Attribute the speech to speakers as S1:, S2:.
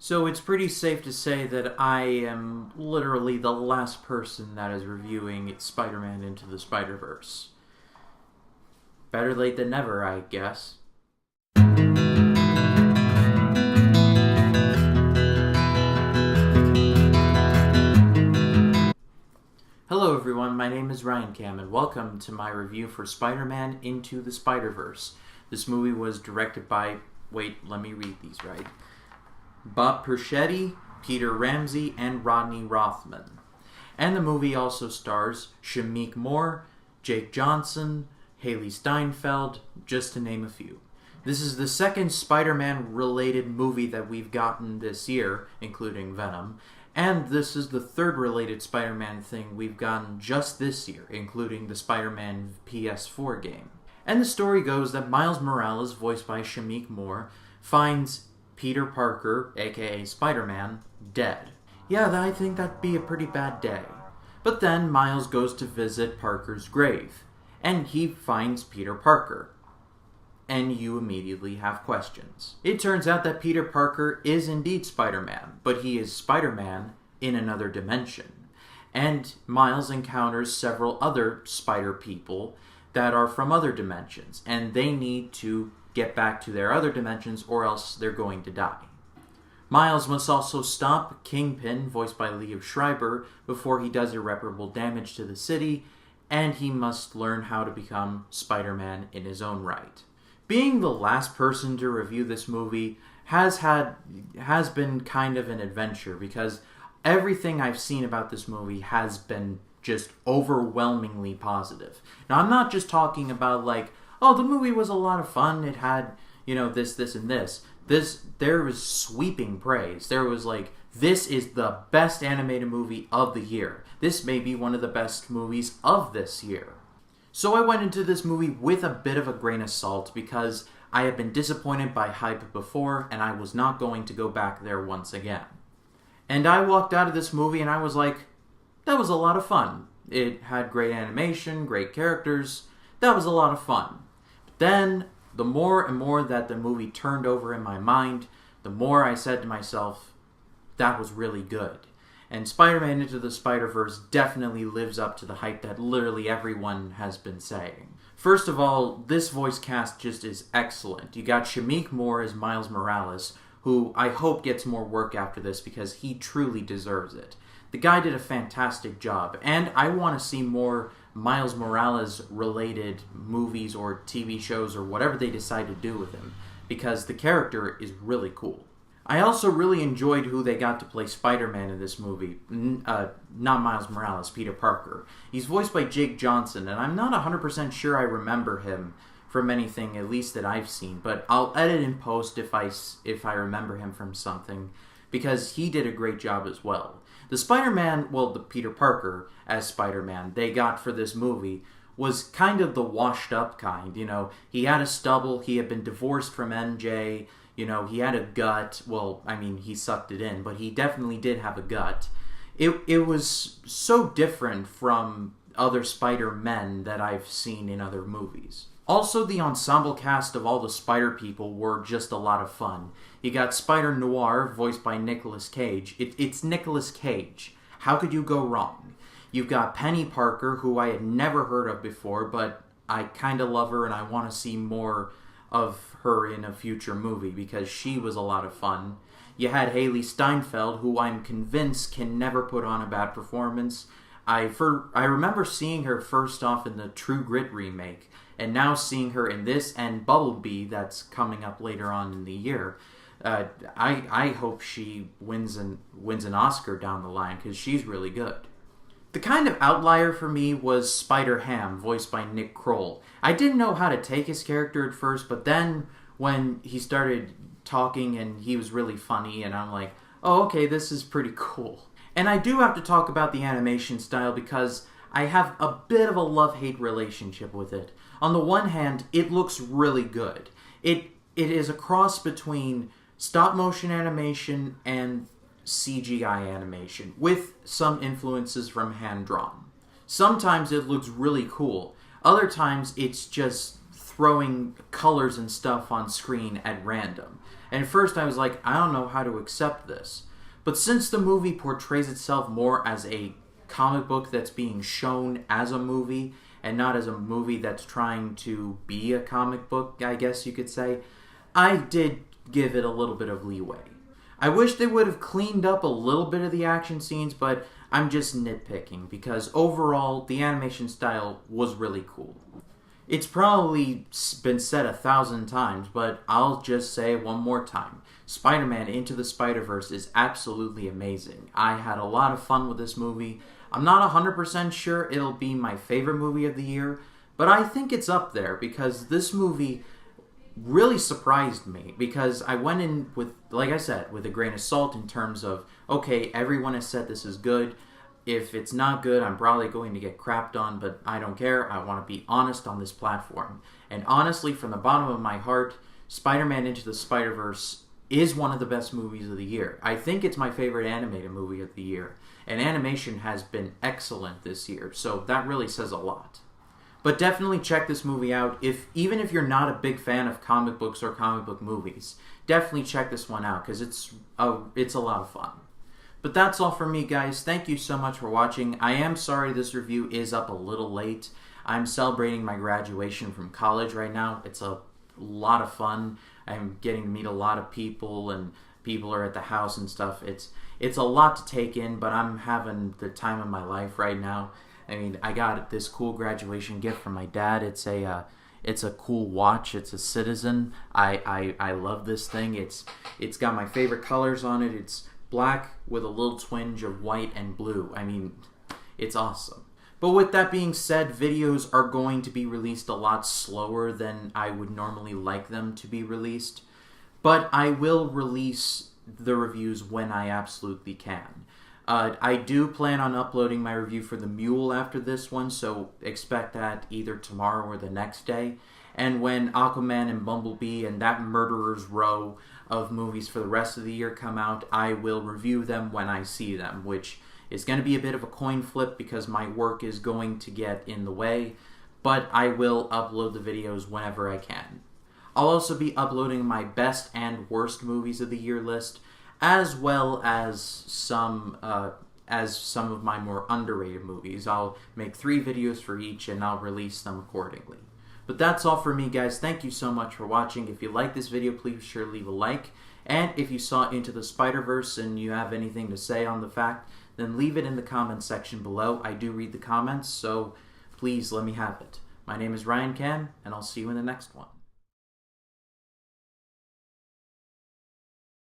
S1: So it's pretty safe to say that I am literally the last person that is reviewing Spider-Man Into the Spider-Verse. Better late than never, I guess. Hello everyone, my name is Ryan Cam, and welcome to my review for Spider-Man Into the Spider-Verse. This movie was directed by... wait, let me read these right. Bob Persichetti, Peter Ramsey, and Rodney Rothman. And the movie also stars Shameik Moore, Jake Johnson, Haley Steinfeld, just to name a few. This is the second Spider-Man related movie that we've gotten this year, including Venom, and this is the third related Spider-Man thing we've gotten just this year, including the Spider-Man PS4 game. And the story goes that Miles Morales, voiced by Shameik Moore, finds Peter Parker, aka Spider-Man, dead. Yeah, I think that'd be a pretty bad day. But then Miles goes to visit Parker's grave, and he finds Peter Parker. And you immediately have questions. It turns out that Peter Parker is indeed Spider-Man, but he is Spider-Man in another dimension. And Miles encounters several other spider people that are from other dimensions, and they need to get back to their other dimensions or else they're going to die. Miles must also stop Kingpin, voiced by Liev Schreiber, before he does irreparable damage to the city, and he must learn how to become Spider-Man in his own right. Being the last person to review this movie has been kind of an adventure, because everything I've seen about this movie has been just overwhelmingly positive. Now, I'm not just talking about like, oh, the movie was a lot of fun, it had, this, and this. There was sweeping praise. There was like, this is the best animated movie of the year. This may be one of the best movies of this year. So I went into this movie with a bit of a grain of salt because I had been disappointed by hype before and I was not going to go back there once again. And I walked out of this movie and I was like, that was a lot of fun. It had great animation, great characters. That was a lot of fun. But then, the more and more that the movie turned over in my mind, the more I said to myself, that was really good. And Spider-Man Into the Spider-Verse definitely lives up to the hype that literally everyone has been saying. First of all, this voice cast just is excellent. You got Shameik Moore as Miles Morales, who I hope gets more work after this because he truly deserves it. The guy did a fantastic job, and I want to see more Miles Morales-related movies or TV shows or whatever they decide to do with him, because the character is really cool. I also really enjoyed who they got to play Spider-Man in this movie. Not Miles Morales, Peter Parker. He's voiced by Jake Johnson, and I'm not 100% sure I remember him from anything, at least that I've seen, but I'll edit in post if I remember him from something, because he did a great job as well. The Spider-Man, the Peter Parker as Spider-Man they got for this movie was kind of the washed up kind. He had a stubble, he had been divorced from MJ, he had a gut. Well, I mean, he sucked it in, but he definitely did have a gut. It was so different from other Spider-Men that I've seen in other movies. Also, the ensemble cast of all the Spider people were just a lot of fun. You got Spider Noir, voiced by Nicolas Cage. It's Nicolas Cage. How could you go wrong? You've got Penny Parker, who I had never heard of before, but I kind of love her and I want to see more of her in a future movie because she was a lot of fun. You had Haley Steinfeld, who I'm convinced can never put on a bad performance. I remember seeing her first off in the True Grit remake, and now seeing her in this and Bumblebee that's coming up later on in the year. I hope she wins an Oscar down the line because she's really good. The kind of outlier for me was Spider-Ham, voiced by Nick Kroll. I didn't know how to take his character at first, but then when he started talking and he was really funny, and I'm like, oh, okay, this is pretty cool. And I do have to talk about the animation style because I have a bit of a love-hate relationship with it. On the one hand, it looks really good. It is a cross between stop-motion animation and CGI animation, with some influences from hand-drawn. Sometimes it looks really cool. Other times it's just throwing colors and stuff on screen at random. And at first I was like, I don't know how to accept this. But since the movie portrays itself more as a comic book that's being shown as a movie, and not as a movie that's trying to be a comic book, I guess you could say, I did give it a little bit of leeway. I wish they would have cleaned up a little bit of the action scenes, but I'm just nitpicking because overall, the animation style was really cool. It's probably been said 1,000 times, but I'll just say it one more time. Spider-Man Into the Spider-Verse is absolutely amazing. I had a lot of fun with this movie. I'm not 100% sure it'll be my favorite movie of the year, but I think it's up there because this movie really surprised me because I went in with, like I said, with a grain of salt in terms of, okay, everyone has said this is good. If it's not good, I'm probably going to get crapped on, but I don't care. I want to be honest on this platform. And honestly, from the bottom of my heart, Spider-Man Into the Spider-Verse is one of the best movies of the year. I think it's my favorite animated movie of the year. And animation has been excellent this year, so that really says a lot. But definitely check this movie out. Even if you're not a big fan of comic books or comic book movies, definitely check this one out because it's a lot of fun. But that's all from me, guys. Thank you so much for watching. I am sorry this review is up a little late. I'm celebrating my graduation from college right now. It's a lot of fun. I'm getting to meet a lot of people, and people are at the house and stuff. It's a lot to take in, but I'm having the time of my life right now. I mean, I got this cool graduation gift from my dad. It's a cool watch. It's a Citizen. I love this thing. It's got my favorite colors on it. It's black with a little twinge of white and blue. I mean, it's awesome. But with that being said, videos are going to be released a lot slower than I would normally like them to be released. But I will release the reviews when I absolutely can. I do plan on uploading my review for The Mule after this one, so expect that either tomorrow or the next day. And when Aquaman and Bumblebee and that murderer's row of movies for the rest of the year come out, I will review them when I see them, which is going to be a bit of a coin flip because my work is going to get in the way, but I will upload the videos whenever I can. I'll also be uploading my best and worst movies of the year list, as well as some of my more underrated movies. I'll make 3 videos for each and I'll release them accordingly. But that's all for me, guys. Thank you so much for watching. If you like this video, please be sure to leave a like. And if you saw Into the Spider-Verse and you have anything to say on the fact, then leave it in the comments section below. I do read the comments, so please let me have it. My name is Ryan Cam, and I'll see you in the next one.